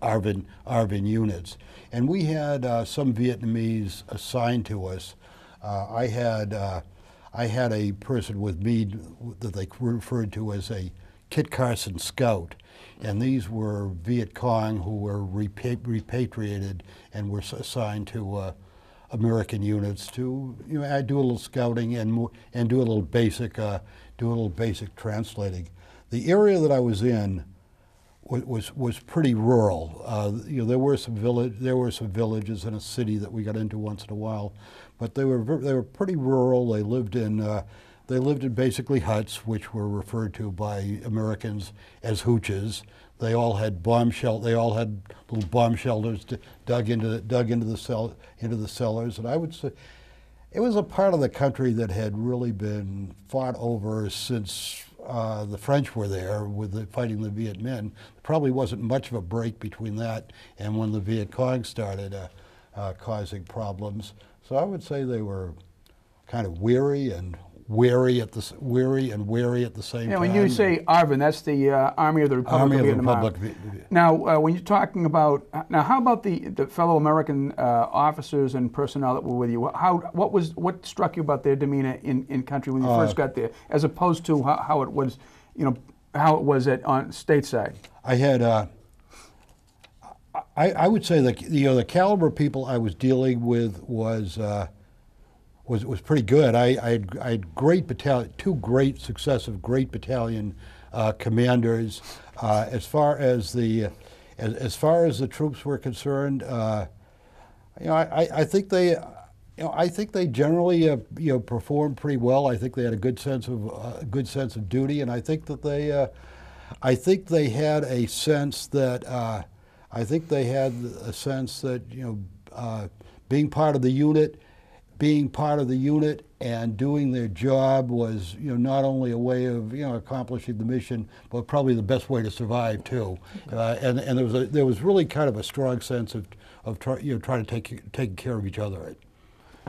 [SPEAKER 2] ARVN units, and we had some Vietnamese assigned to us. I had a person with me that they referred to as a Kit Carson Scout, and these were Viet Cong who were repatriated and were assigned to American units to do a little scouting and do a little basic translating. The area that I was in was pretty rural. There were some villages and a city that we got into once in a while, but they were pretty rural. They lived in basically huts, which were referred to by Americans as hooches. They all had little bomb shelters dug into the cellars, and I would say it was a part of the country that had really been fought over since the French were there fighting the Viet Minh. There probably wasn't much of a break between that and when the Viet Cong started causing problems. So I would say they were kind of weary and wary at the same time.
[SPEAKER 1] Yeah, when you say ARVN, that's the Army of the Republic of Vietnam. Now, when you're talking about how about the fellow American officers and personnel that were with you? What struck you about their demeanor in country when you first got there, as opposed to how it was, how it was on stateside?
[SPEAKER 2] I had. I would say that the caliber of people I was dealing with was pretty good. I had two successive great battalion commanders. As far as the troops were concerned, I think they generally performed pretty well. I think they had a good sense of duty, and I think that they had a sense that being part of the unit and doing their job was, not only a way of, accomplishing the mission, but probably the best way to survive too. And there was really kind of a strong sense of trying to take care of each other.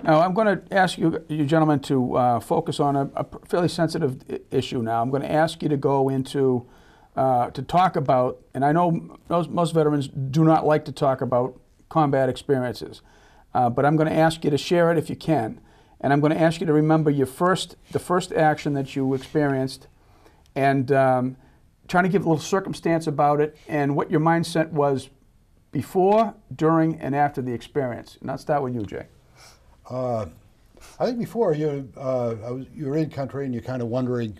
[SPEAKER 1] Now I'm going to ask you gentlemen to focus on a fairly sensitive issue. Now I'm going to ask you to go into to talk about, and I know most veterans do not like to talk about combat experiences. But I'm going to ask you to share it if you can, and I'm going to ask you to remember the first action that you experienced, and trying to give a little circumstance about it and what your mindset was before, during, and after the experience. And I'll start with you, Jay.
[SPEAKER 2] I think before you're in country and you're kind of wondering,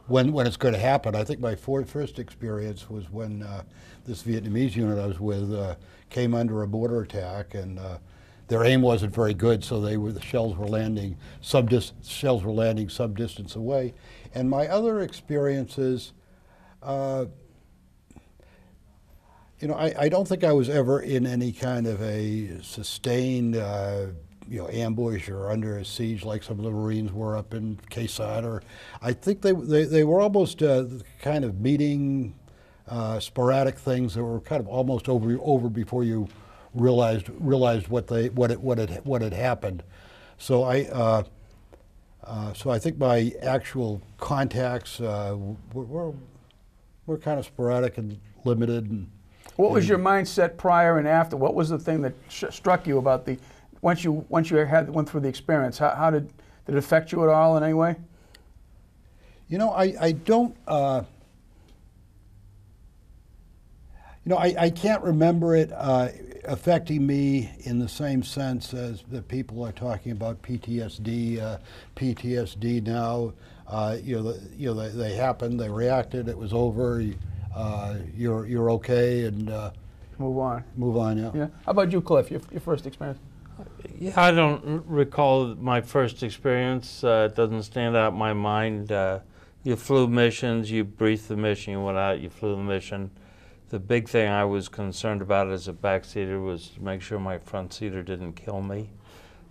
[SPEAKER 2] when it's going to happen. I think my first experience was when this Vietnamese unit I was with came under a mortar attack, and their aim wasn't very good, so the shells were landing some distance away. And my other experiences, I don't think I was ever in any kind of a sustained ambush or under a siege like some of the Marines were up in Quai Sat. Or I think they were almost kind of meeting sporadic things that were kind of almost over before you realized what had happened. So I think my actual contacts were kind of sporadic and limited. And
[SPEAKER 1] what was your mindset prior and after? What was the thing that struck you about the once you went through the experience? How did it affect you at all in any way?
[SPEAKER 2] I don't. I can't remember it affecting me in the same sense as the people are talking about PTSD. PTSD now, they happened, they reacted, it was over. You're okay, and
[SPEAKER 1] move on.
[SPEAKER 2] Move on. Yeah.
[SPEAKER 1] Yeah. How about you, Cliff? Your first experience?
[SPEAKER 3] Yeah, I don't recall my first experience. It doesn't stand out in my mind. You flew missions, you briefed the mission, you went out, you flew the mission. The big thing I was concerned about as a backseater was to make sure my front seater didn't kill me.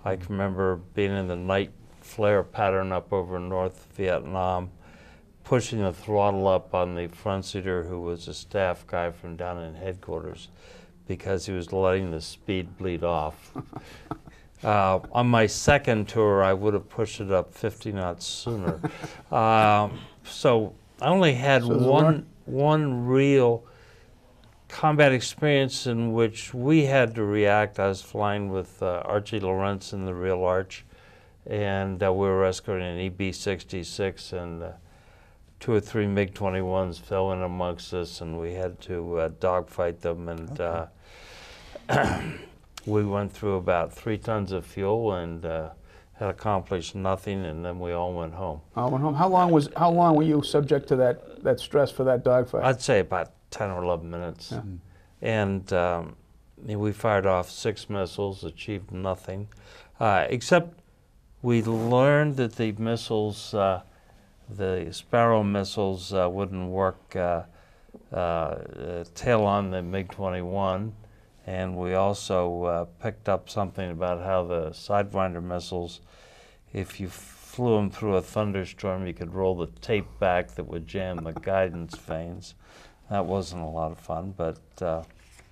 [SPEAKER 3] I can remember being in the night flare pattern up over North Vietnam, pushing the throttle up on the front seater, who was a staff guy from down in headquarters, because he was letting the speed bleed off. On my second tour, I would have pushed it up 50 knots sooner. So I only had one real combat experience in which we had to react. I was flying with Archie Lawrence in the Real Arch, and we were escorting an EB-66, and 2 or 3 MiG-21s fell in amongst us, and we had to dogfight them, and we went through about 3 tons of fuel and had accomplished nothing, and then we all went home.
[SPEAKER 1] All went home. How long were you subject to that stress for that dogfight?
[SPEAKER 3] I'd say about 10 or 11 minutes. Yeah. And we fired off 6 missiles, achieved nothing, except we learned that the missiles, the Sparrow missiles, wouldn't work tail on the MiG-21. And we also picked up something about how the Sidewinder missiles, if you flew them through a thunderstorm, you could roll the tape back that would jam the guidance vanes. That wasn't a lot of fun, but...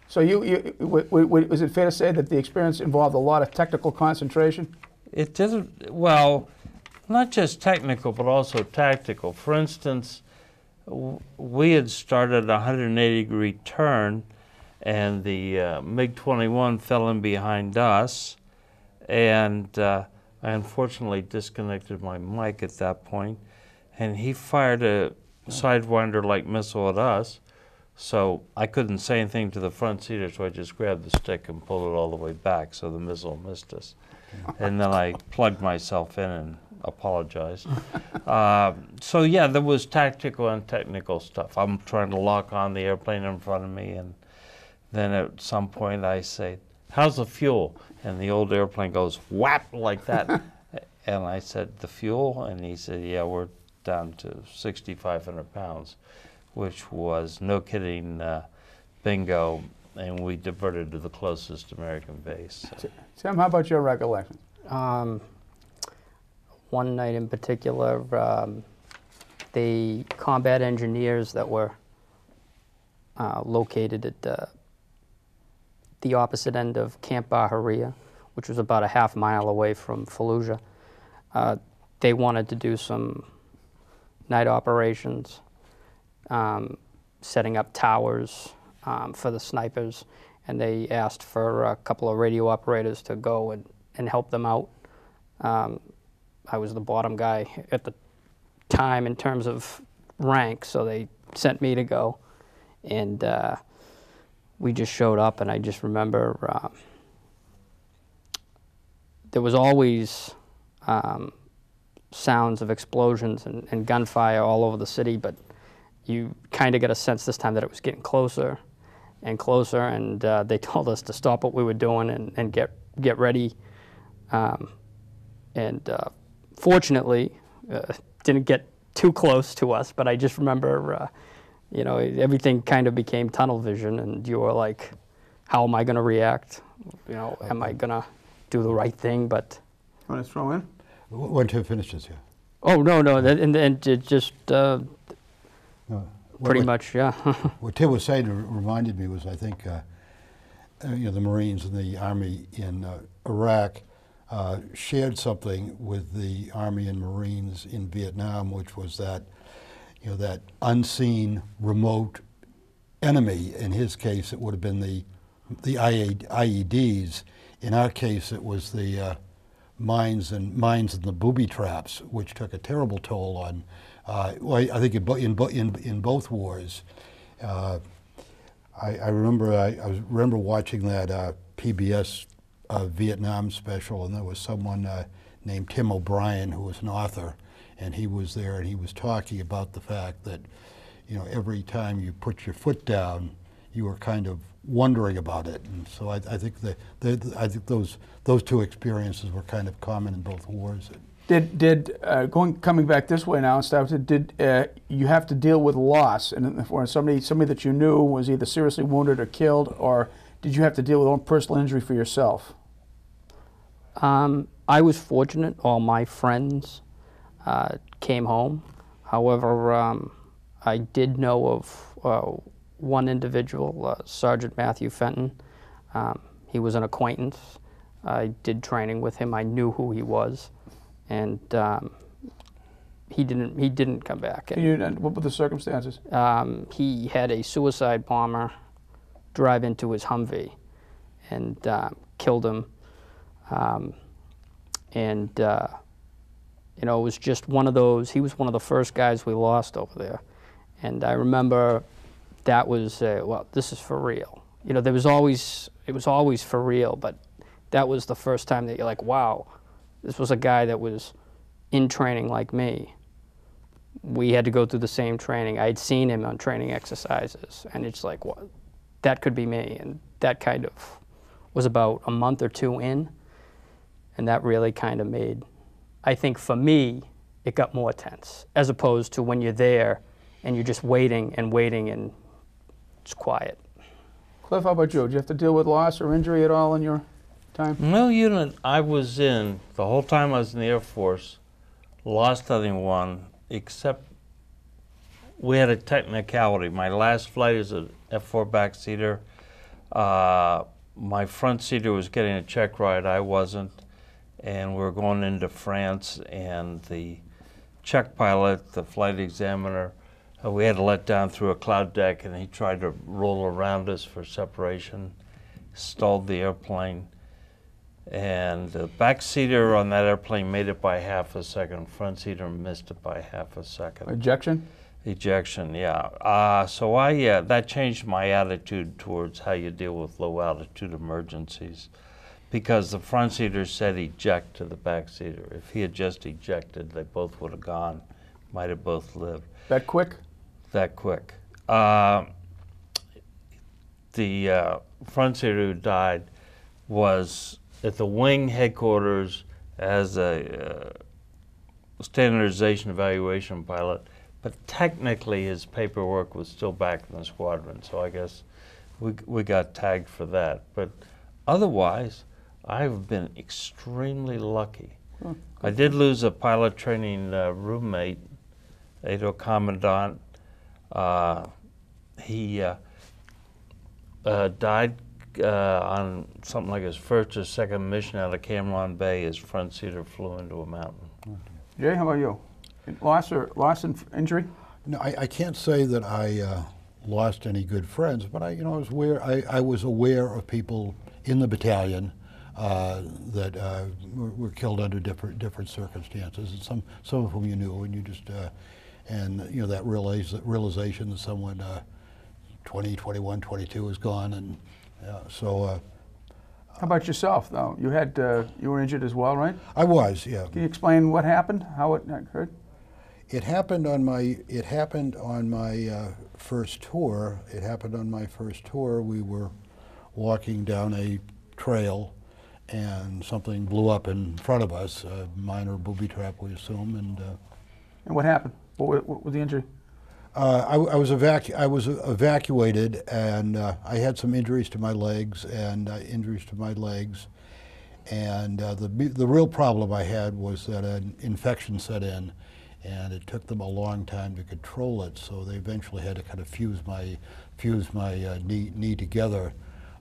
[SPEAKER 1] So is it fair to say that the experience involved a lot of technical concentration?
[SPEAKER 3] It didn't, well, not just technical, but also tactical. For instance, we had started a 180-degree turn, and the MiG-21 fell in behind us, and I unfortunately disconnected my mic at that point, and he fired a Sidewinder-like missile at us, so I couldn't say anything to the front seater, so I just grabbed the stick and pulled it all the way back, so the missile missed us. And then I plugged myself in and apologized. So yeah, there was tactical and technical stuff. I'm trying to lock on the airplane in front of me, and then at some point I say, "How's the fuel?" And the old airplane goes whap like that. And I said, "The fuel?" And he said, "Yeah, we're down to 6,500 pounds, which was, no kidding, bingo, and we diverted to the closest American base. So.
[SPEAKER 1] Tim, how about your recollection?
[SPEAKER 4] One night in particular, the combat engineers that were located at the opposite end of Camp Bahariya, which was about a half-mile away from Fallujah, they wanted to do some night operations, setting up towers for the snipers, and they asked for a couple of radio operators to go and help them out. I was the bottom guy at the time in terms of rank, so they sent me to go, and we just showed up, and I just remember there was always sounds of explosions and gunfire all over the city, but you kind of got a sense this time that it was getting closer and closer, and they told us to stop what we were doing and get ready. Fortunately, didn't get too close to us, but I just remember, you know, everything kind of became tunnel vision, and you were like, how am I going to react? You know, am I going to do the right thing? But
[SPEAKER 1] Want to throw in?
[SPEAKER 2] When Tim finishes here.
[SPEAKER 4] oh no, and it just pretty much, yeah.
[SPEAKER 2] What Tim was saying reminded me was, I think, you know, the Marines and the Army in Iraq shared something with the Army and Marines in Vietnam, which was that, you know, that unseen, remote enemy. In his case, it would have been the IEDs. In our case, it was the mines and the booby traps, which took a terrible toll on. Well, I think in both wars. I remember watching that PBS Vietnam special, and there was someone named Tim O'Brien who was an author, and he was there, and he was talking about the fact that, you know, every time you put your foot down, you were kind of wondering about it, and so I think those two experiences were kind of common in both wars. Coming back this way now and stuff, did you have to deal with loss, and for somebody that you knew was either seriously wounded or killed, or did you have to deal with own personal injury for yourself?
[SPEAKER 4] I was fortunate. All my friends came home. However, I did know of one individual, Sergeant Matthew Fenton. He was an acquaintance. I did training with him. I knew who he was, and he didn't come back.
[SPEAKER 1] And what were the circumstances?
[SPEAKER 4] He had a suicide bomber drive into his Humvee and killed him. You know, it was just one of those. He was one of the first guys we lost over there, and I remember that was well, this is for real. You know, it was always for real, but that was the first time that you're like, wow, this was a guy that was in training like me. We had to go through the same training. I had seen him on training exercises, and it's like, well, that could be me. And that kind of was about a month or two in, and that really kind of made, I think for me, it got more tense, as opposed to when you're there and you're just waiting and it's quiet.
[SPEAKER 1] Cliff, how about you? Did you have to deal with loss or injury at all in your time?
[SPEAKER 3] No unit I was in, the whole time I was in the Air Force, lost anyone, except we had a technicality. My last flight is an F4 backseater. My front seater was getting a check ride, I wasn't, and we were going into France, and the check pilot, the flight examiner, we had to let down through a cloud deck, and he tried to roll around us for separation, stalled the airplane, and the backseater on that airplane made it by half a second. Front seater missed it by half a second.
[SPEAKER 1] Ejection?
[SPEAKER 3] Ejection, yeah. So that changed my attitude towards how you deal with low altitude emergencies, because the front seater said eject to the back seater. If he had just ejected, they both would have gone, might have both lived.
[SPEAKER 1] That quick?
[SPEAKER 3] That quick. The front seater who died was at the wing headquarters as a standardization evaluation pilot, but technically his paperwork was still back in the squadron, so I guess we got tagged for that. But otherwise, I've been extremely lucky. I did lose a pilot training roommate, Ado Commandant. He died on something like his first or second mission out of Cameron Bay. His front seater flew into a mountain.
[SPEAKER 1] Jay, how about you? Loss and injury?
[SPEAKER 2] No, I can't say that I lost any good friends, but I was aware of people in the battalion that were killed under different circumstances, and some of whom you knew, and you just you know, that realization that someone 20, 21, 22 is gone, and so.
[SPEAKER 1] How about yourself, though? You had you were injured as well, right?
[SPEAKER 2] I was, yeah.
[SPEAKER 1] Can you explain what happened? How it occurred?
[SPEAKER 2] It happened on my first tour. It happened on my first tour. We were walking down a trail, and something blew up in front of us. A minor booby trap, we assume, and.
[SPEAKER 1] And what happened? What was the injury?
[SPEAKER 2] I was evacuated, and I had some injuries to my legs, and the real problem I had was that an infection set in, and it took them a long time to control it. So they eventually had to kind of fuse my knee together,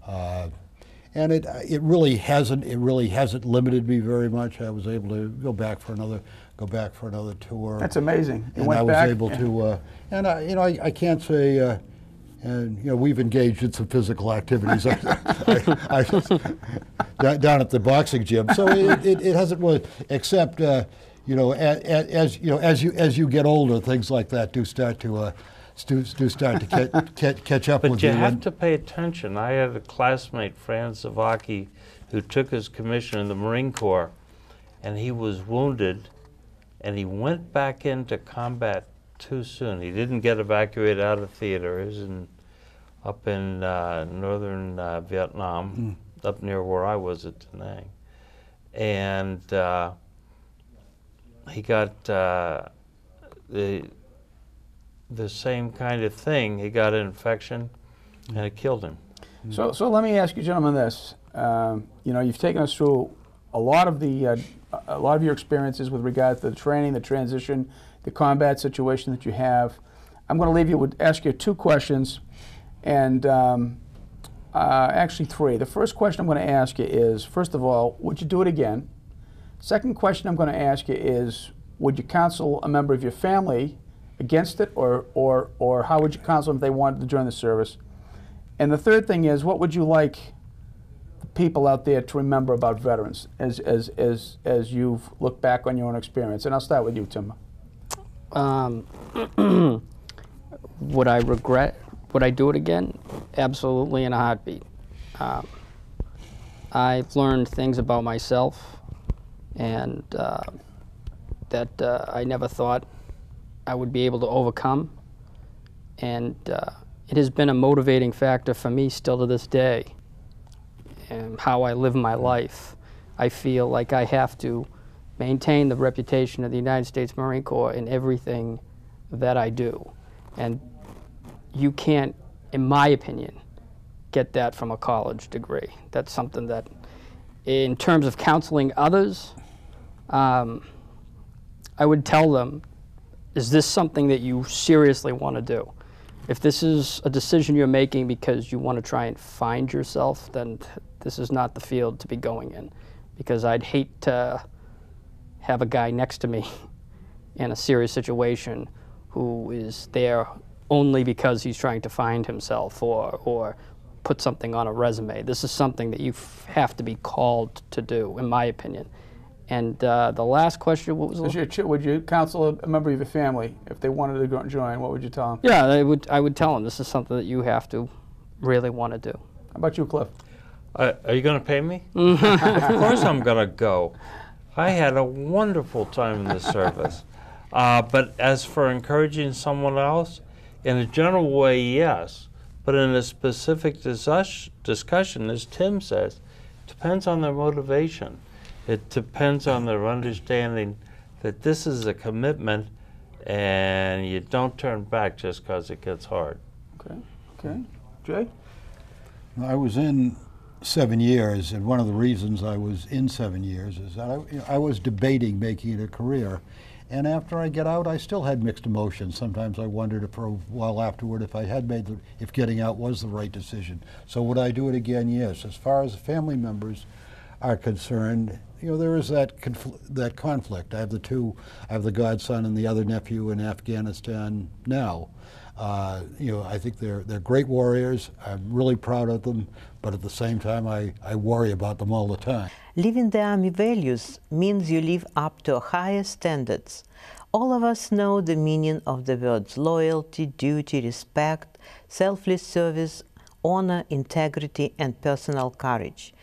[SPEAKER 2] and it really hasn't limited me very much. I was able to go back for another tour.
[SPEAKER 1] That's amazing. You
[SPEAKER 2] and
[SPEAKER 1] went
[SPEAKER 2] I was
[SPEAKER 1] back,
[SPEAKER 2] able to, and you know, I can't say, and you know, we've engaged in some physical activities down at the boxing gym. So it hasn't really, except you know, as you get older, things like that do start to catch up with you.
[SPEAKER 3] But you have to pay attention. I had a classmate, Franz Zavaki, who took his commission in the Marine Corps, and he was wounded, and he went back into combat too soon. He didn't get evacuated out of theater. He was up in northern Vietnam, up near where I was at Da Nang. And he got the same kind of thing. He got an infection, and it killed him.
[SPEAKER 1] So let me ask you, gentlemen, this. You know, you've taken us through a lot of your experiences with regard to the training, the transition, the combat situation that you have. I'm going to leave you with ask you two questions, and actually three. The first question I'm going to ask you is, first of all, would you do it again? Second question I'm going to ask you is, would you counsel a member of your family against it, or how would you counsel them if they wanted to join the service? And the third thing is, what would you like people out there to remember about veterans as you've looked back on your own experience? And I'll start with you, Tim.
[SPEAKER 4] Would I do it again? Absolutely, in a heartbeat. I've learned things about myself, and that I never thought I would be able to overcome. And it has been a motivating factor for me still to this day. And how I live my life. I feel like I have to maintain the reputation of the United States Marine Corps in everything that I do. And you can't, in my opinion, get that from a college degree. That's something that, in terms of counseling others, I would tell them, is this something that you seriously want to do? If this is a decision you're making because you want to try and find yourself, then this is not the field to be going in, because I'd hate to have a guy next to me in a serious situation who is there only because he's trying to find himself or put something on a resume. This is something that you have to be called to do, in my opinion. And the last question, what was it?
[SPEAKER 1] Would you counsel a member of your family if they wanted to go and join? What would you tell them?
[SPEAKER 4] Yeah, I would tell them this is something that you have to really want to do.
[SPEAKER 1] How about you, Cliff?
[SPEAKER 3] Are you going to pay me? Of course I'm going to go. I had a wonderful time in the service. But as for encouraging someone else, in a general way, yes. But in a specific discussion, as Tim says, depends on their motivation. It depends on their understanding that this is a commitment and you don't turn back just because it gets hard.
[SPEAKER 1] Okay. Okay. Jay?
[SPEAKER 2] I was in 7 years, and one of the reasons I was in 7 years is that I was debating making it a career. And after I get out, I still had mixed emotions. Sometimes I wondered for a while afterward if getting out was the right decision. So would I do it again? Yes. As far as family members are concerned, you know, there is that conflict. I have the godson and the other nephew in Afghanistan now. You know, I think they're great warriors. I'm really proud of them, but at the same time, I worry about them all the time.
[SPEAKER 6] Living the Army values means you live up to higher standards All of us know the meaning of the words loyalty, duty, respect, selfless service, honor, integrity, and personal courage.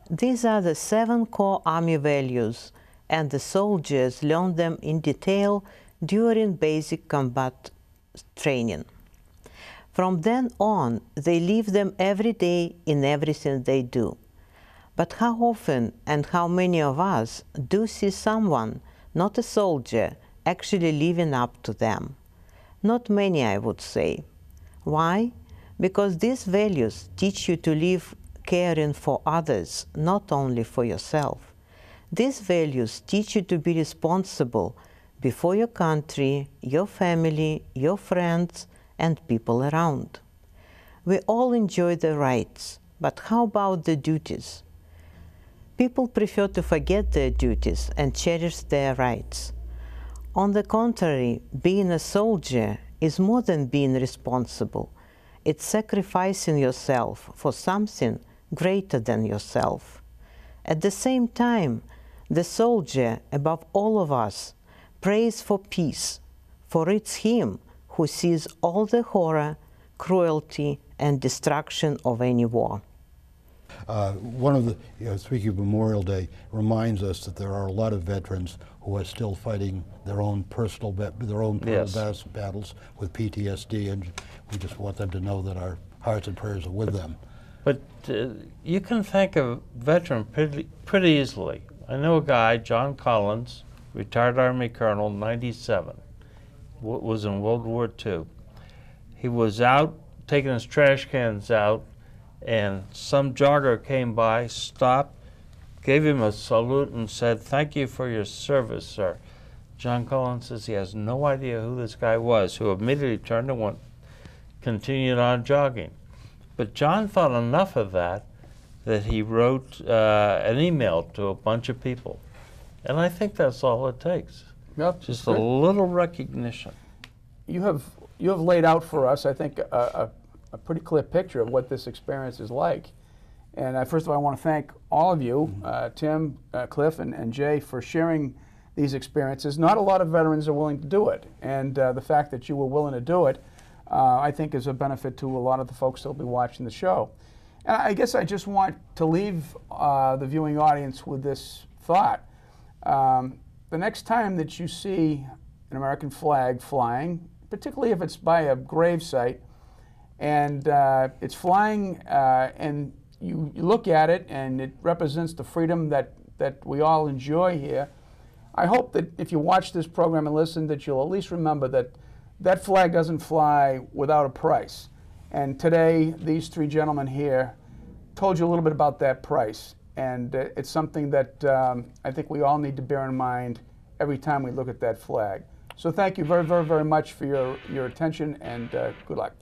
[SPEAKER 6] These are the 7 core Army values, and the soldiers learn them in detail during basic combat training. From then on, they live them every day in everything they do. But how often and how many of us do see someone, not a soldier, actually living up to them? Not many, I would say. Why? Because these values teach you to live caring for others, not only for yourself. These values teach you to be responsible before your country, your family, your friends, and people around. We all enjoy the rights, but how about the duties? People prefer to forget their duties and cherish their rights. On the contrary, being a soldier is more than being responsible. It's sacrificing yourself for something greater than yourself. At the same time, the soldier, above all of us, prays for peace, for it's him who sees all the horror, cruelty, and destruction of any war.
[SPEAKER 2] One of the, speaking of Memorial Day, reminds us that there are a lot of veterans who are still fighting their own personal battles with PTSD, and we just want them to know that our hearts and prayers are with them.
[SPEAKER 3] But you can thank a veteran pretty easily. I know a guy, John Collins, retired Army Colonel, 97, was in World War II. He was out taking his trash cans out, and some jogger came by, stopped, gave him a salute and said, "Thank you for your service, sir." John Collins says he has no idea who this guy was, who immediately turned and continued on jogging. But John thought enough of that he wrote an email to a bunch of people. And I think that's all it takes.
[SPEAKER 1] Yep,
[SPEAKER 3] just a little recognition.
[SPEAKER 1] You have laid out for us, I think, a pretty clear picture of what this experience is like. And first of all, I want to thank all of you, Tim, Cliff, and Jay, for sharing these experiences. Not a lot of veterans are willing to do it. And the fact that you were willing to do it, I think, is a benefit to a lot of the folks that will be watching the show. And I guess I just want to leave the viewing audience with this thought. The next time that you see an American flag flying, particularly if it's by a grave site, and it's flying and you look at it and it represents the freedom that we all enjoy here, I hope that if you watch this program and listen, that you'll at least remember that that flag doesn't fly without a price. And today, these 3 gentlemen here told you a little bit about that price. And it's something that I think we all need to bear in mind every time we look at that flag. So thank you very, very, very much for your attention, and good luck.